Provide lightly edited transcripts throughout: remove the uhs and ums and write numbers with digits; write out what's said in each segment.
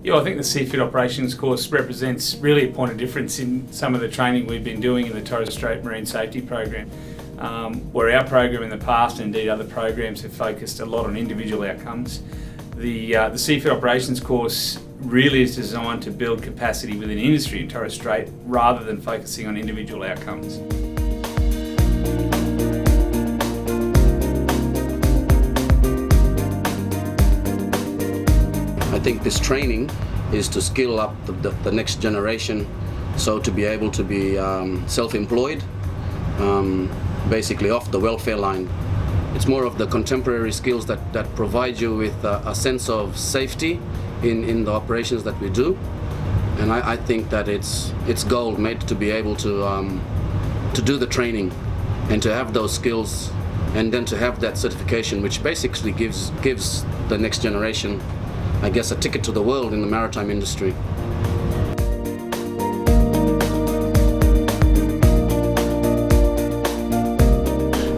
Yeah, I think the Seafood Operations course represents really a point of difference in some of the training we've been doing in the Torres Strait Marine Safety Program, where our program in the past, and indeed other programs, have focused a lot on individual outcomes. The Seafood Operations course really is designed to build capacity within industry in Torres Strait rather than focusing on individual outcomes. I think this training is to skill up the next generation, so to be able to be self-employed, basically off the welfare line. It's more of the contemporary skills that provide you with a sense of safety in the operations that we do, and I think that it's gold made to be able to do the training and to have those skills, and then to have that certification, which basically gives the next generation, I guess, a ticket to the world in the maritime industry.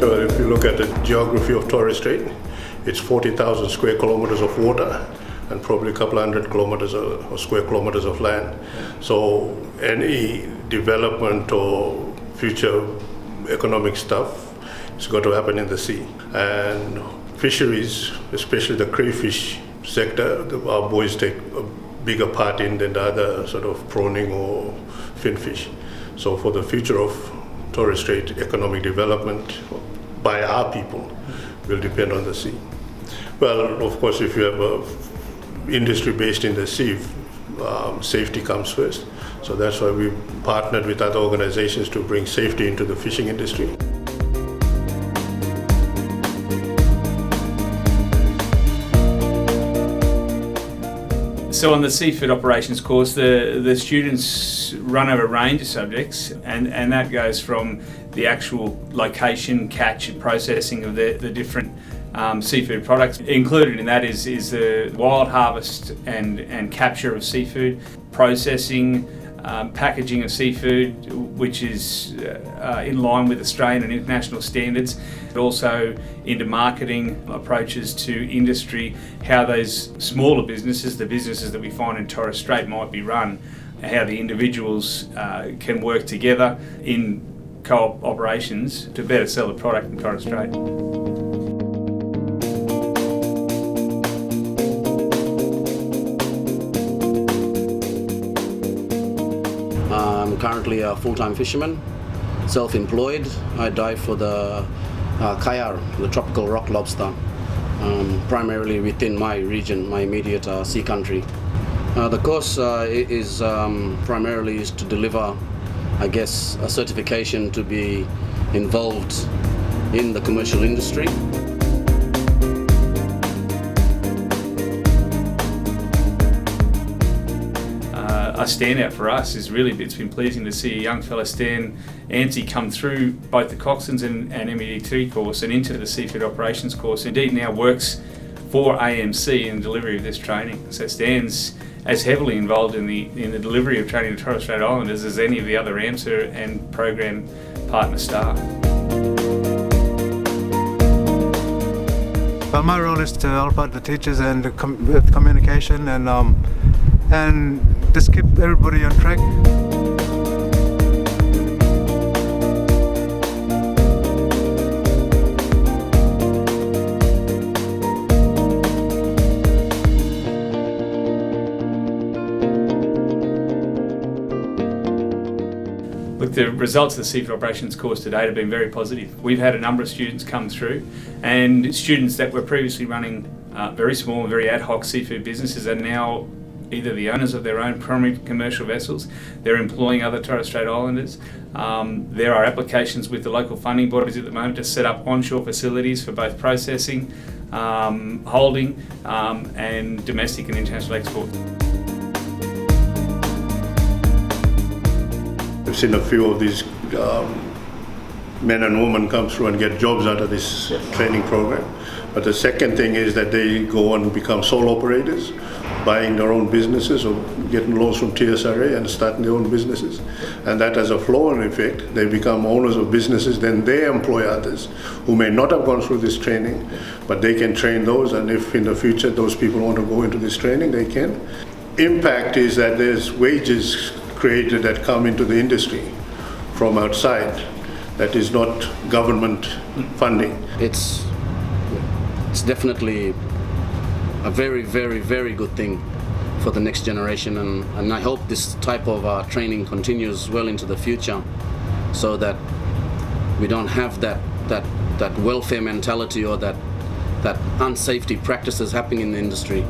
Well, if you look at the geography of Torres Strait, it's 40,000 square kilometers of water and probably a couple hundred kilometers or square kilometers of land. So any development or future economic stuff has got to happen in the sea. And fisheries, especially the crayfish sector, our boys take a bigger part in than the other sort of prawning or finfish. So for the future of Torres Strait economic development by our people will depend on the sea. Well, of course, if you have an industry based in the sea, safety comes first. So that's why we partnered with other organizations to bring safety into the fishing industry. So on the Seafood Operations course, the students run over a range of subjects, and that goes from the actual location, catch and processing of the different seafood products. Included in that is the wild harvest and capture of seafood, processing, packaging of seafood, which is in line with Australian and international standards, but also into marketing approaches to industry, how those smaller businesses, the businesses that we find in Torres Strait, might be run, how the individuals can work together in co-op operations to better sell the product in Torres Strait. I'm currently a full-time fisherman, self-employed. I dive for the Kayar, the tropical rock lobster, primarily within my region, my immediate sea country. The course is primarily to deliver, I guess, a certification to be involved in the commercial industry. A standout for us is really, it's been pleasing to see a young fella, Stan Anstey, come through both the Coxswains and MEDT course and into the Seafood Operations course. Indeed now works for AMC in the delivery of this training. So Stan's as heavily involved in the delivery of training to Torres Strait Islanders as any of the other AMSA and program partner staff. Well, my role is to help out the teachers and with communication and just keep everybody on track. Look, the results of the Seafood Operations course to date have been very positive. We've had a number of students come through, and students that were previously running very small and very ad hoc seafood businesses are now either the owners of their own primary commercial vessels, they're employing other Torres Strait Islanders. There are applications with the local funding bodies at the moment to set up onshore facilities for both processing, holding, and domestic and international export. We've seen a few of these men and women come through and get jobs out of this training program. But the second thing is that they go on and become sole operators, buying their own businesses or getting loans from TSRA and starting their own businesses. And that has a flow-on effect. They become owners of businesses, then they employ others who may not have gone through this training, but they can train those, and if in the future those people want to go into this training, they can. impact is that there's wages created that come into the industry from outside that is not government funding. It's definitely a very, very, very good thing for the next generation, and I hope this type of training continues well into the future, so that we don't have that welfare mentality or that unsafety practices happening in the industry.